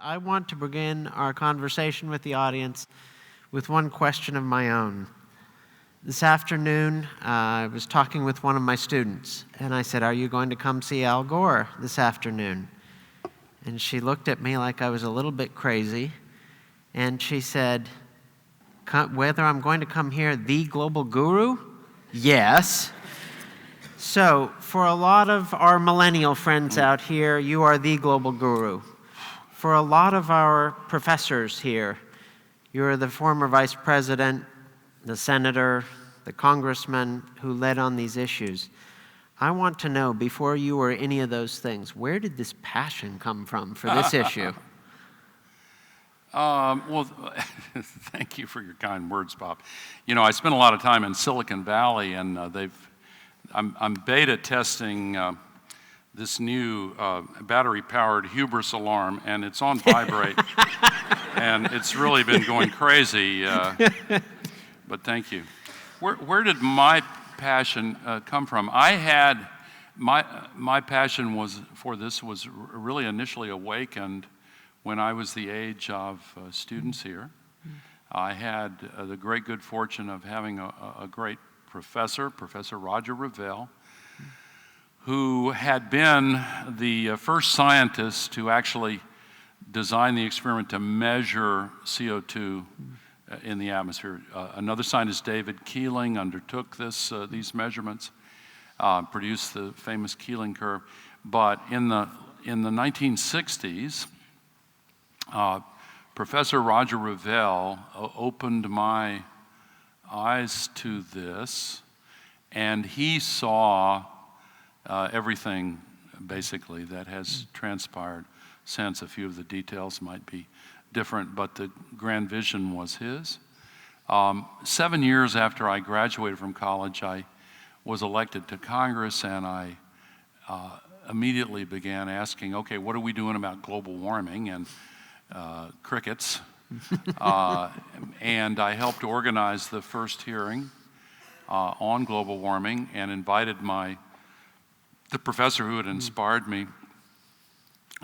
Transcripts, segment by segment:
I want to begin our conversation with the audience with one question of my own. This afternoon, I was talking with one of my students, and I said, "Are you going to come see Al Gore this afternoon?" And she looked at me like I was a little bit crazy, and she said, "Whether I'm going to come here, the global guru?" Yes. So, for a lot of our millennial friends out here, you are the global guru. For a lot of our professors here, you're the former vice president, the senator, the congressman who led on these issues. I want to know, before you were any of those things, where did this passion come from for this issue? Well, thank you for your kind words, Bob. You know, I spent a lot of time in Silicon Valley, and I'm beta testing this new battery-powered hubris alarm, and it's on vibrate, and it's really been going crazy. But thank you. Where did my passion come from? I had my passion for this was really initially awakened when I was the age of students here. I had the great good fortune of having a great professor, Professor Roger Revelle, who had been the first scientist to actually design the experiment to measure CO2 in the atmosphere. Another scientist, David Keeling, undertook these measurements, produced the famous Keeling curve. But in the 1960s, Professor Roger Revelle opened my eyes to this, and he saw everything, basically, that has transpired since. A few of the details might be different, but the grand vision was his. 7 years after I graduated from college, I was elected to Congress, and I immediately began asking, okay, what are we doing about global warming? And crickets. And I helped organize the first hearing on global warming and invited the professor who had inspired me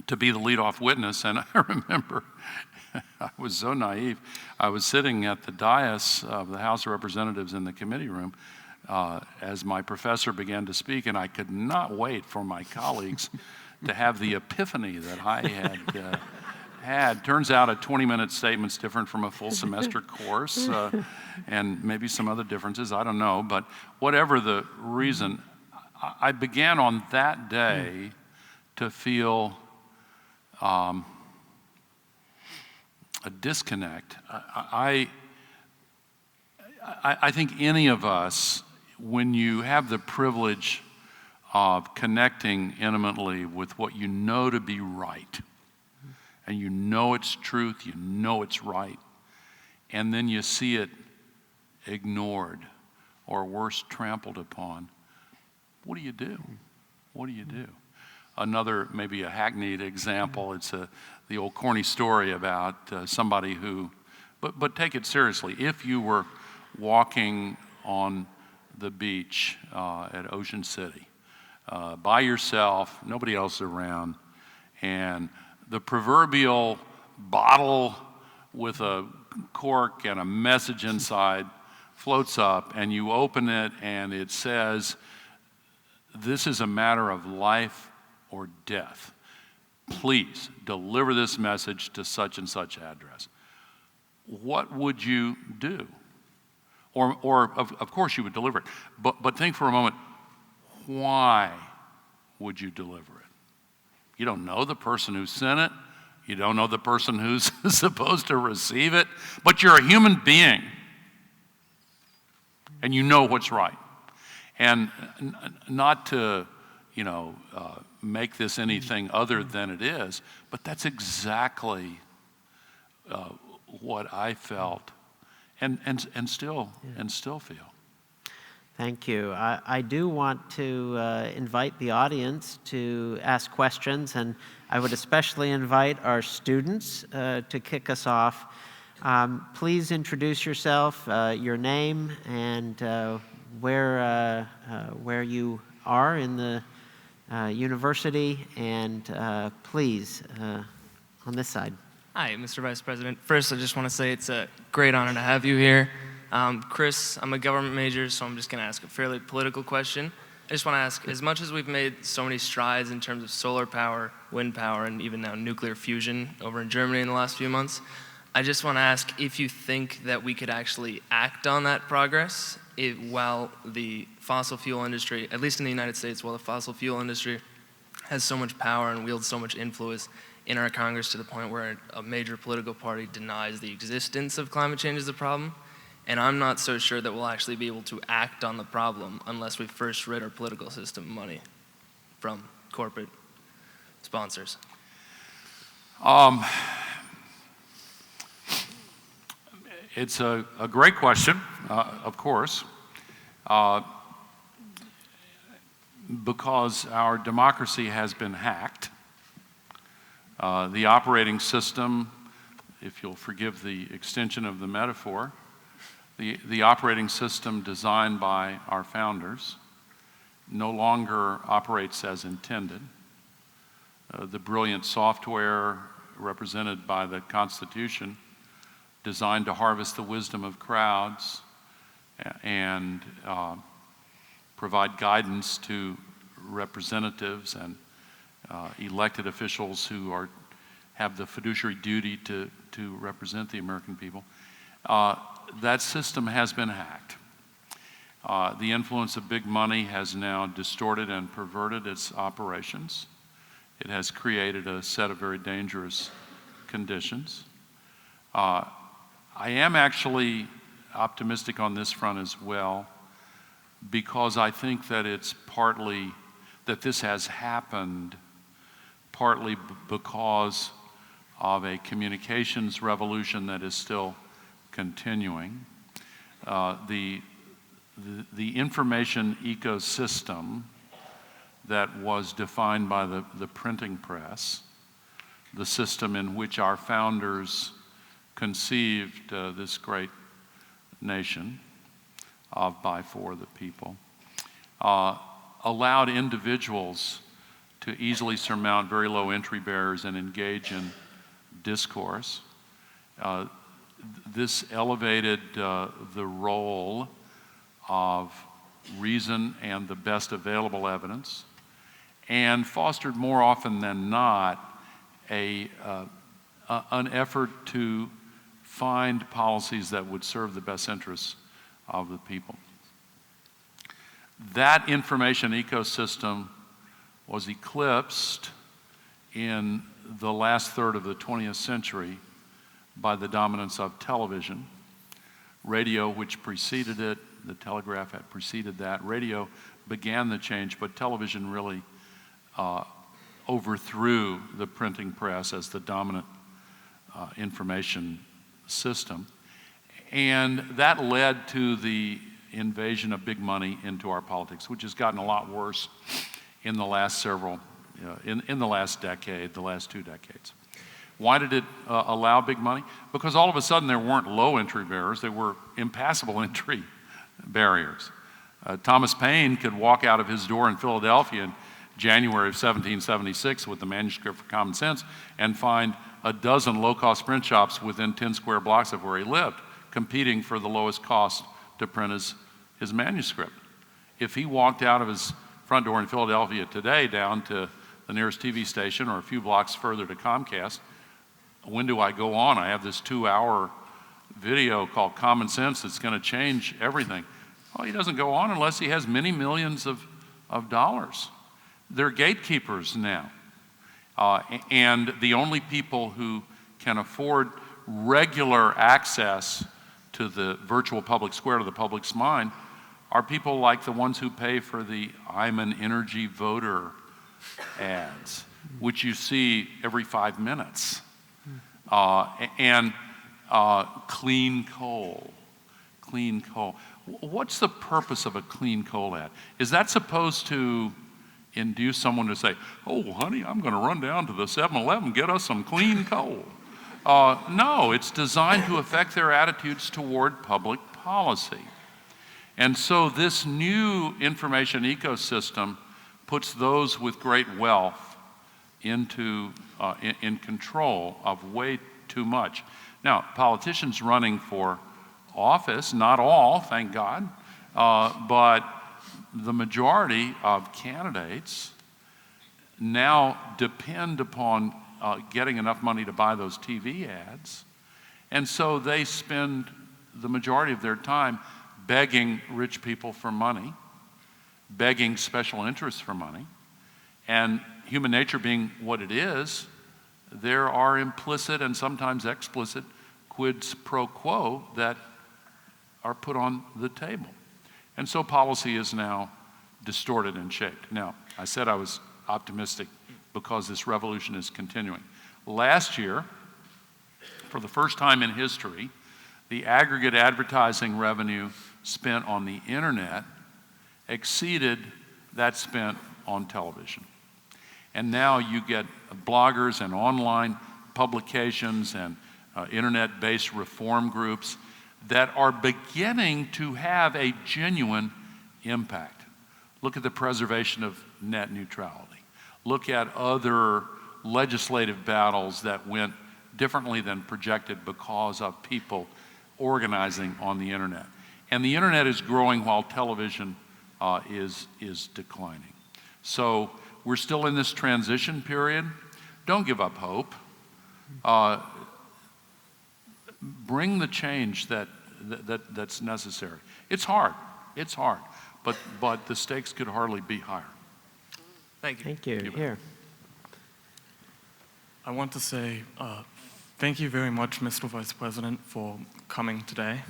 to be the lead-off witness. And I remember I was so naive. I was sitting at the dais of the House of Representatives in the committee room as my professor began to speak, and I could not wait for my colleagues to have the epiphany that I had. Turns out a 20-minute statement's different from a full semester course, and maybe some other differences, I don't know. But whatever the reason, I began on that day to feel a disconnect. I think any of us, when you have the privilege of connecting intimately with what you know to be right, and you know it's truth, you know it's right, and then you see it ignored or worse, trampled upon, what do you do? What do you do? Another, maybe a hackneyed example, it's the old corny story about somebody who, but take it seriously. If you were walking on the beach at Ocean City by yourself, nobody else around, and the proverbial bottle with a cork and a message inside floats up, and you open it and it says, "This is a matter of life or death. Please deliver this message to such and such address." What would you do? Or of course you would deliver it, but think for a moment, why would you deliver it? You don't know the person who sent it. You don't know the person who's supposed to receive it, but you're a human being, and you know what's right. And not to, make this anything other than it is, but that's exactly what I felt and still feel. Thank you. I do want to invite the audience to ask questions, and I would especially invite our students to kick us off. Please introduce yourself, your name, and where you are in the university, and please, on this side. Hi, Mr. Vice President. First, I just want to say it's a great honor to have you here. Chris, I'm a government major, so I'm just going to ask a fairly political question. I just want to ask, as much as we've made so many strides in terms of solar power, wind power, and even now nuclear fusion over in Germany in the last few months, I just want to ask if you think that we could actually act on that progress while the fossil fuel industry, at least in the United States, while the fossil fuel industry has so much power and wields so much influence in our Congress to the point where a major political party denies the existence of climate change as a problem. And I'm not so sure that we'll actually be able to act on the problem unless we first rid our political system of money from corporate sponsors. It's a great question, of course, because our democracy has been hacked. The operating system, if you'll forgive the extension of the metaphor, the operating system designed by our founders no longer operates as intended. The brilliant software represented by the Constitution, designed to harvest the wisdom of crowds and provide guidance to representatives and elected officials who have the fiduciary duty to represent the American people. That system has been hacked. The influence of big money has now distorted and perverted its operations. It has created a set of very dangerous conditions. I am actually optimistic on this front as well, because I think that it's partly that this has happened partly because of a communications revolution that is still continuing. The information ecosystem that was defined by the printing press, the system in which our founders conceived this great nation of, by, for the people, allowed individuals to easily surmount very low entry barriers and engage in discourse. This elevated the role of reason and the best available evidence, and fostered more often than not an effort to find policies that would serve the best interests of the people. That information ecosystem was eclipsed in the last third of the 20th century by the dominance of television. Radio, which preceded it, the telegraph had preceded that. Radio began the change, but television really overthrew the printing press as the dominant information system. And that led to the invasion of big money into our politics, which has gotten a lot worse in the last in the last decade, the last 2 decades. Why did it allow big money? Because all of a sudden there weren't low entry barriers, there were impassable entry barriers. Thomas Paine could walk out of his door in Philadelphia in January of 1776 with the manuscript for Common Sense and find a dozen low-cost print shops within 10 square blocks of where he lived, competing for the lowest cost to print his manuscript. If he walked out of his front door in Philadelphia today down to the nearest TV station or a few blocks further to Comcast, when do I go on? I have this 2-hour video called Common Sense that's going to change everything. Well, he doesn't go on unless he has many millions of dollars. They're gatekeepers now. And the only people who can afford regular access to the virtual public square, to the public's mind, are people like the ones who pay for the I'm an energy voter ads, which you see every 5 minutes. And clean coal. What's the purpose of a clean coal ad? Is that supposed to induce someone to say, oh, honey, I'm going to run down to the 7-Eleven, get us some clean coal? No, it's designed to affect their attitudes toward public policy. And so this new information ecosystem puts those with great wealth in control of way too much. Now, politicians running for office, not all, thank God, but the majority of candidates now depend upon getting enough money to buy those TV ads. And so they spend the majority of their time begging rich people for money, begging special interests for money. And human nature being what it is, there are implicit and sometimes explicit quids pro quo that are put on the table. And so policy is now distorted and shaped. Now, I said I was optimistic because this revolution is continuing. Last year, for the first time in history, the aggregate advertising revenue spent on the internet exceeded that spent on television. And now you get bloggers and online publications and internet-based reform groups that are beginning to have a genuine impact. Look at the preservation of net neutrality. Look at other legislative battles that went differently than projected because of people organizing on the internet. And the internet is growing while television is declining. So we're still in this transition period. Don't give up hope. Bring the change that's necessary. It's hard. It's hard. But the stakes could hardly be higher. Thank you. Thank you. Here. I want to say thank you very much, Mr. Vice President, for coming today.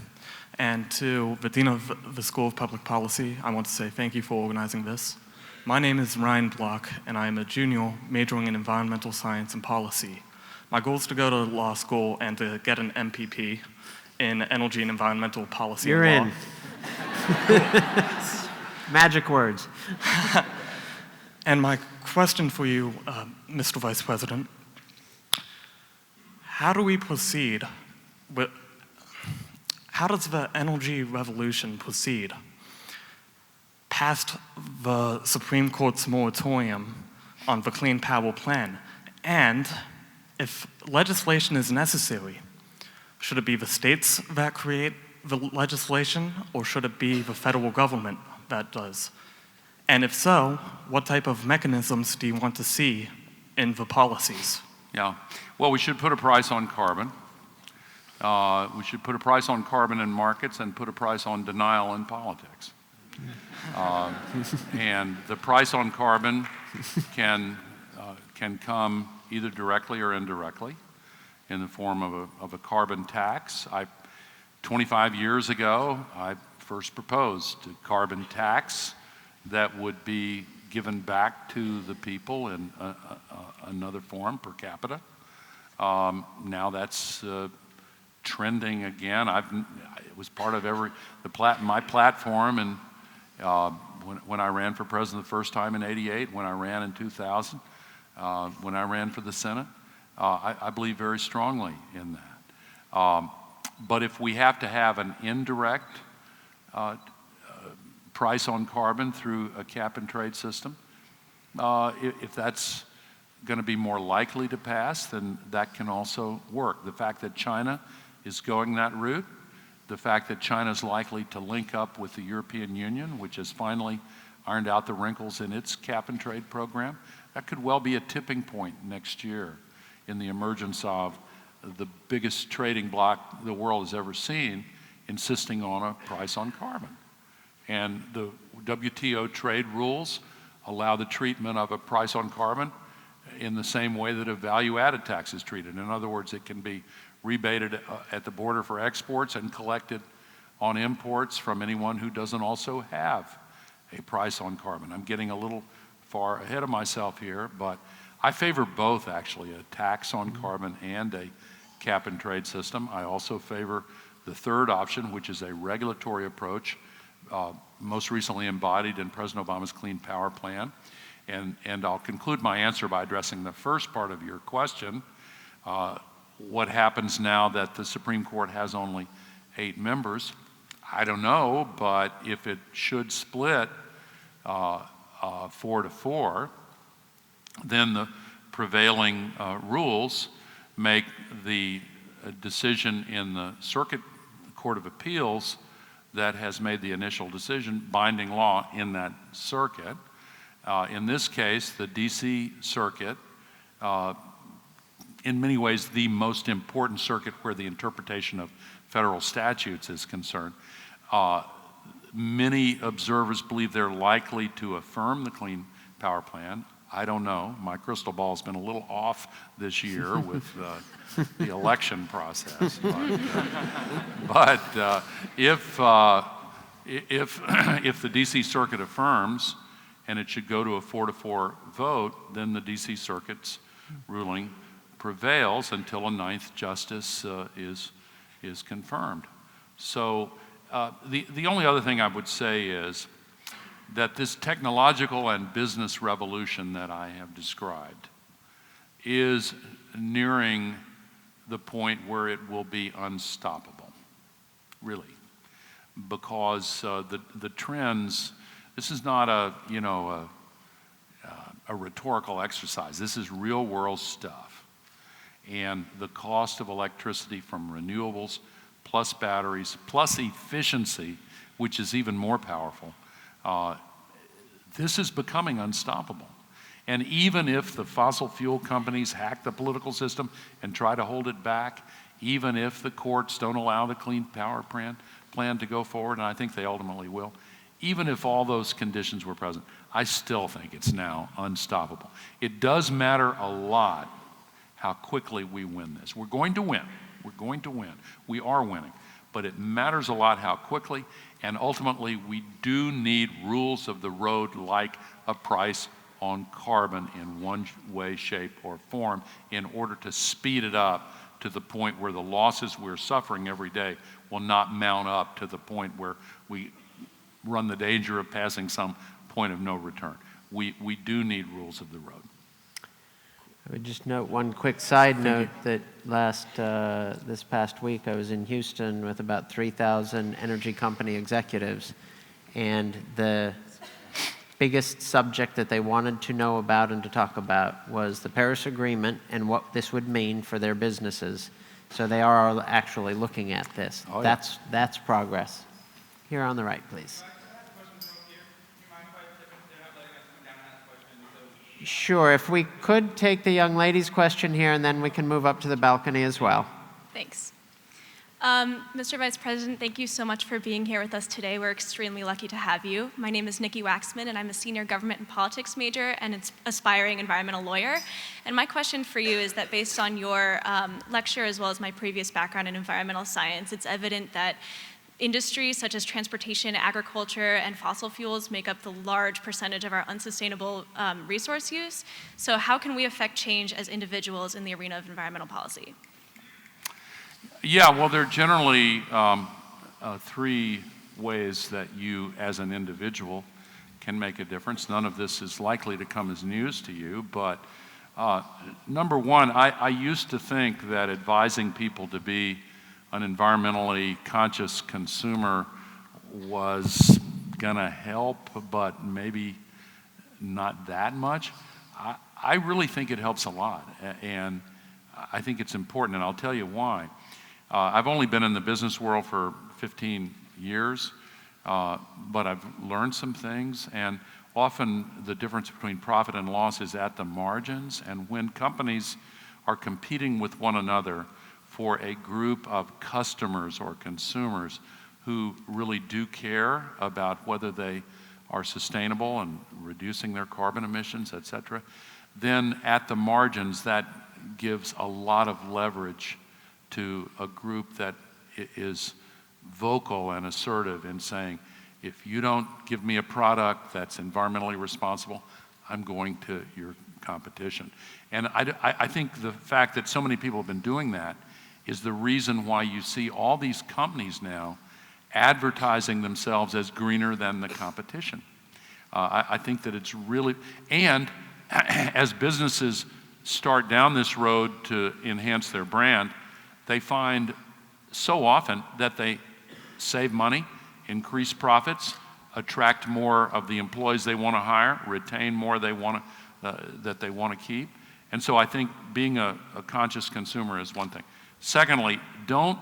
And to the Dean of the School of Public Policy, I want to say thank you for organizing this. My name is Ryan Block, and I am a junior majoring in environmental science and policy. My goal is to go to law school and to get an MPP in energy and environmental policy. You're and in. Magic words. And my question for you, Mr. Vice President, how do we proceed with, how does the energy revolution proceed past the Supreme Court's moratorium on the Clean Power Plan? And if legislation is necessary, should it be the states that create the legislation, or should it be the federal government that does? And if so, what type of mechanisms do you want to see in the policies? Yeah. Well, we should put a price on carbon. We should put a price on carbon in markets and put a price on denial in politics. And the price on carbon can come either directly or indirectly in the form of a carbon tax. 25 years ago, I first proposed a carbon tax that would be given back to the people in another form per capita. Now that's trending again. It was part of my platform, and when I ran for president the first time in '88, when I ran in 2000, when I ran for the Senate, I believe very strongly in that. But if we have to have an indirect price on carbon through a cap and trade system, if that's going to be more likely to pass, then that can also work. The fact that China is going that route, the fact that China is likely to link up with the European Union, which has finally ironed out the wrinkles in its cap and trade program, that could well be a tipping point next year in the emergence of the biggest trading bloc the world has ever seen insisting on a price on carbon. And the WTO trade rules allow the treatment of a price on carbon in the same way that a value-added tax is treated. In other words, it can be rebated at the border for exports and collected on imports from anyone who doesn't also have a price on carbon. I'm getting a little far ahead of myself here, but I favor both, actually, a tax on carbon and a cap and trade system. I also favor the third option, which is a regulatory approach, most recently embodied in President Obama's Clean Power Plan. And I'll conclude my answer by addressing the first part of your question. What happens now that the Supreme Court has only 8 members? I don't know, but if it should split 4-4, then the prevailing rules make the a decision in the Circuit Court of Appeals that has made the initial decision binding law in that circuit. In this case, the DC Circuit, in many ways the most important circuit where the interpretation of federal statutes is concerned. Many observers believe they're likely to affirm the Clean Power Plan. I don't know. My crystal ball's been a little off this year with the election process. But if the DC Circuit affirms, and it should go to a 4-4 vote, then the DC Circuit's ruling prevails until a ninth justice is confirmed. So the only other thing I would say is that this technological and business revolution that I have described is nearing the point where it will be unstoppable, really, because the trends. This is not a rhetorical exercise. This is real world stuff, and the cost of electricity from renewables, plus batteries, plus efficiency, which is even more powerful. This is becoming unstoppable. And even if the fossil fuel companies hack the political system and try to hold it back, even if the courts don't allow the Clean Power Plan to go forward, and I think they ultimately will, even if all those conditions were present, I still think it's now unstoppable. It does matter a lot how quickly we win this. We're going to win. We're going to win. We are winning. But it matters a lot how quickly, and ultimately we do need rules of the road like a price on carbon in one way, shape, or form in order to speed it up to the point where the losses we're suffering every day will not mount up to the point where we run the danger of passing some point of no return. We do need rules of the road. I would just note one quick side note that this past week I was in Houston with about 3,000 energy company executives, and the biggest subject that they wanted to know about and to talk about was the Paris Agreement and what this would mean for their businesses. So they are actually looking at this. Oh, yeah. That's progress. Here on the right, please. Sure, if we could take the young lady's question here, and then we can move up to the balcony as well. Thanks. Mr. Vice President, thank you so much for being here with us today. We're extremely lucky to have you. My name is Nikki Waxman, and I'm a senior government and politics major and an aspiring environmental lawyer. And my question for you is that based on your lecture as well as my previous background in environmental science, it's evident that industries such as transportation, agriculture, and fossil fuels make up the large percentage of our unsustainable resource use. So how can we affect change as individuals in the arena of environmental policy? Yeah, well, there are generally three ways that you as an individual can make a difference. None of this is likely to come as news to you, but number one, I used to think that advising people to be an environmentally conscious consumer was gonna help, but maybe not that much. I really think it helps a lot, and I think it's important, and I'll tell you why. I've only been in the business world for 15 years, but I've learned some things, and often the difference between profit and loss is at the margins, and when companies are competing with one another for a group of customers or consumers who really do care about whether they are sustainable and reducing their carbon emissions, et cetera, then at the margins that gives a lot of leverage to a group that is vocal and assertive in saying, if you don't give me a product that's environmentally responsible, I'm going to your competition. And I think the fact that so many people have been doing that is the reason why you see all these companies now advertising themselves as greener than the competition. I think that it's really, and as businesses start down this road to enhance their brand, they find so often that they save money, increase profits, attract more of the employees they want to hire, retain more that they want to keep. And so I think being a conscious consumer is one thing. Secondly, don't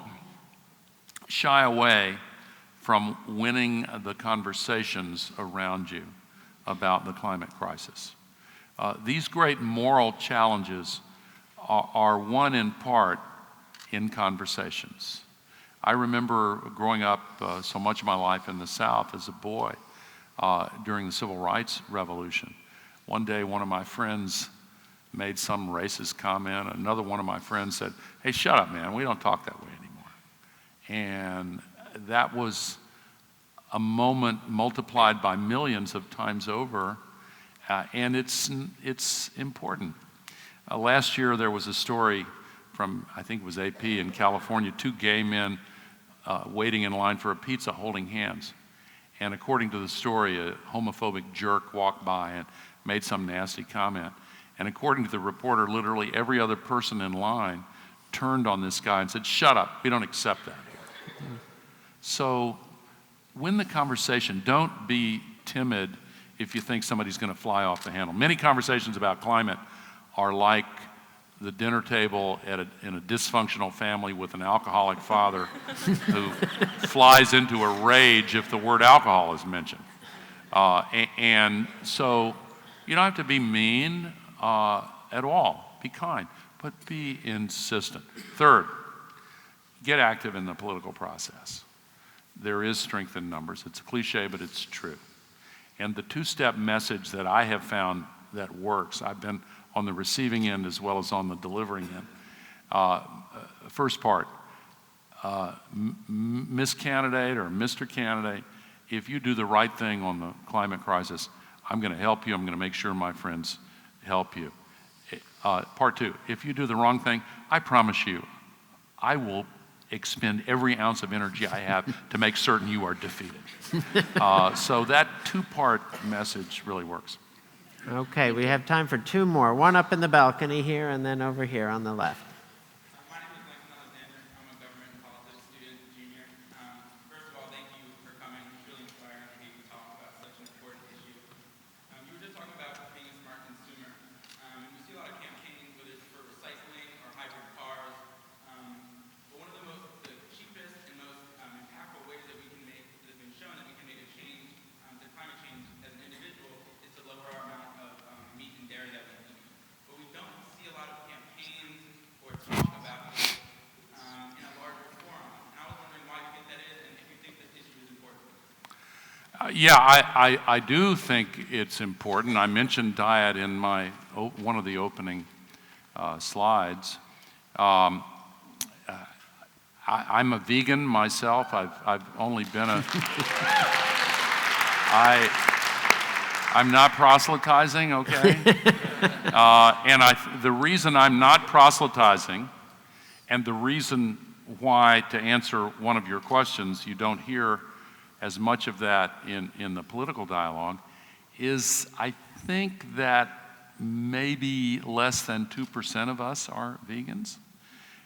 shy away from winning the conversations around you about the climate crisis. These great moral challenges are won in part in conversations. I remember growing up so much of my life in the South as a boy during the Civil Rights Revolution. One day, one of my friends made some racist comment. Another one of my friends said, "Hey, shut up, man. We don't talk that way anymore." And that was a moment multiplied by millions of times over, and it's important. Last year, there was a story from, I think it was AP in California, two gay men waiting in line for a pizza holding hands. And according to the story, a homophobic jerk walked by and made some nasty comment. And according to the reporter, literally every other person in line turned on this guy and said, "Shut up, we don't accept that here." So win the conversation. Don't be timid if you think somebody's going to fly off the handle. Many conversations about climate are like the dinner table in a dysfunctional family with an alcoholic father who flies into a rage if the word alcohol is mentioned. And so you don't have to be mean at all. Be kind, but be insistent. Third, get active in the political process. There is strength in numbers. It's a cliche, but it's true. And the two-step message that I have found that works, I've been on the receiving end as well as on the delivering end. First part, Miss Candidate or Mr. Candidate, if you do the right thing on the climate crisis, I'm going to help you. I'm going to make sure my friends help you. Part two, if you do the wrong thing, I promise you, I will expend every ounce of energy I have to make certain you are defeated. So that two-part message really works. Okay, we have time for two more. One up in the balcony here, and then over here on the left. My name is Lincoln Alexander. I'm a government and politics student, junior. First of all, thank you for coming. It's really inspiring to hear you talk about such an important issue. You were just talking about being a smart consumer. You see a lot of campaigns, whether it's for recycling or hybrid cars. But one of the cheapest and most impactful ways that we can make, that has been shown that we can make a change to climate change as an individual is to lower our amount of meat and dairy that we eat. But we don't see a lot of campaigns or talk about it in a larger forum. And I was wondering why you think that is and if you think this issue is important. Yeah, I do think it's important. I mentioned diet in one of the opening slides. I'm a vegan myself. I've only been I'm not proselytizing, okay? And the reason I'm not proselytizing, and the reason why, to answer one of your questions, you don't hear as much of that in the political dialogue, is I think that maybe less than 2% of us are vegans.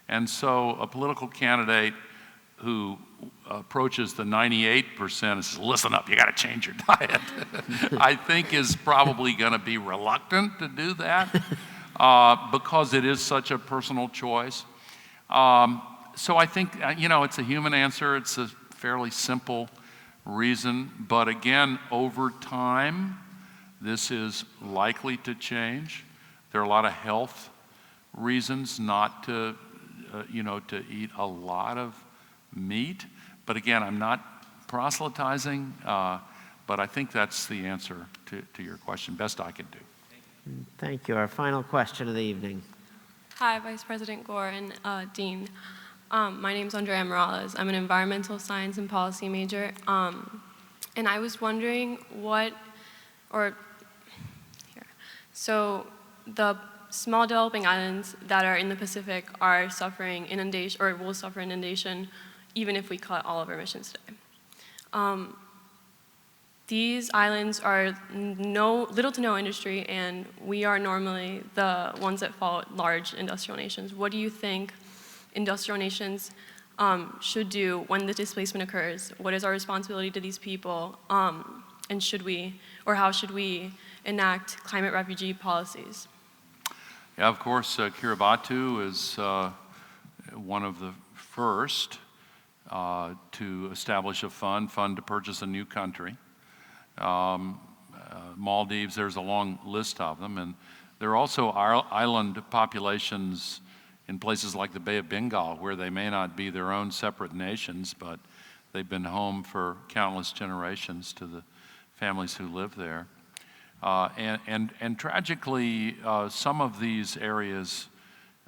And so a political candidate who approaches the 98% and says, "Listen up, you got to change your diet," I think is probably going to be reluctant to do that because it is such a personal choice. So I think, it's a human answer. It's a fairly simple reason. But again, over time, this is likely to change. There are a lot of health reasons not to eat a lot of meat. But again, I'm not proselytizing, but I think that's the answer to your question, best I can do. Thank you. Our final question of the evening. Hi, Vice President Gore and Dean. My name is Andrea Morales. I'm an environmental science and policy major. And I was wondering so the small developing islands that are in the Pacific are suffering inundation, or will suffer inundation, even if we cut all of our emissions today. These islands are little to no industry, and we are normally the ones that follow large industrial nations. What do you think industrial nations should do when the displacement occurs? What is our responsibility to these people? And how should we enact climate refugee policies? Yeah, of course, Kiribati one of the first to establish a fund to purchase a new country. Maldives, there's a long list of them, and there are also island populations in places like the Bay of Bengal where they may not be their own separate nations, but they've been home for countless generations to the families who live there. And tragically, some of these areas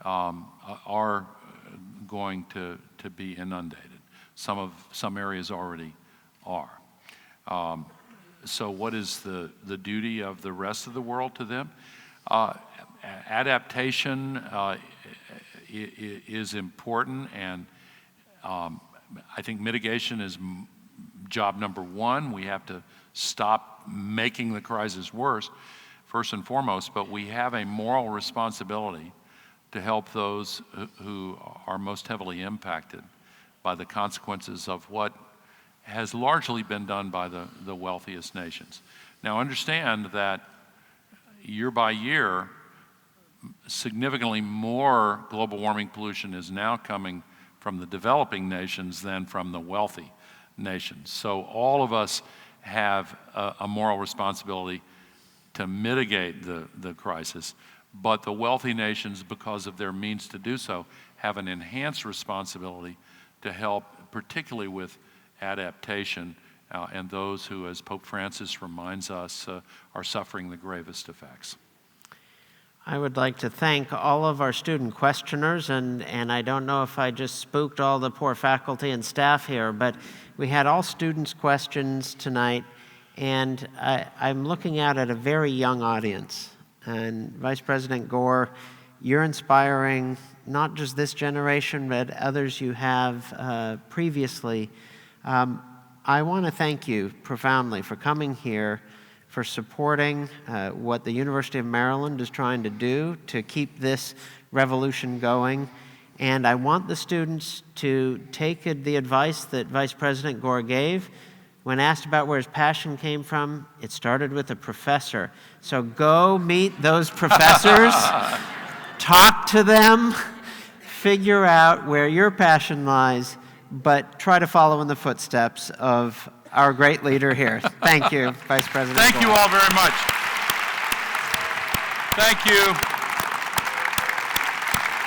are going to be inundated. Some areas already are. So what is the duty of the rest of the world to them? Adaptation is important, and I think mitigation is job number one. We have to stop making the crisis worse, first and foremost, but we have a moral responsibility to help those who are most heavily impacted by the consequences of what has largely been done by the wealthiest nations. Now understand that year by year, significantly more global warming pollution is now coming from the developing nations than from the wealthy nations. So all of us have a moral responsibility to mitigate the crisis, but the wealthy nations, because of their means to do so, have an enhanced responsibility to help, particularly with adaptation, and those who, as Pope Francis reminds us, are suffering the gravest effects. I would like to thank all of our student questioners, and I don't know if I just spooked all the poor faculty and staff here, but we had all students' questions tonight, and I'm looking out at a very young audience. And Vice President Gore, you're inspiring not just this generation, but others you have previously. I want to thank you profoundly for coming here, for supporting what the University of Maryland is trying to do to keep this revolution going. And I want the students to take the advice that Vice President Gore gave. When asked about where his passion came from, it started with a professor. So go meet those professors, talk to them, figure out where your passion lies, but try to follow in the footsteps of our great leader here. Thank you, Vice President Thank Gore. you all very much. Thank you.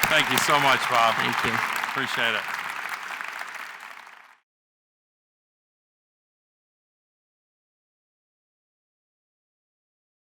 Thank you so much, Bob. Thank you. Appreciate it.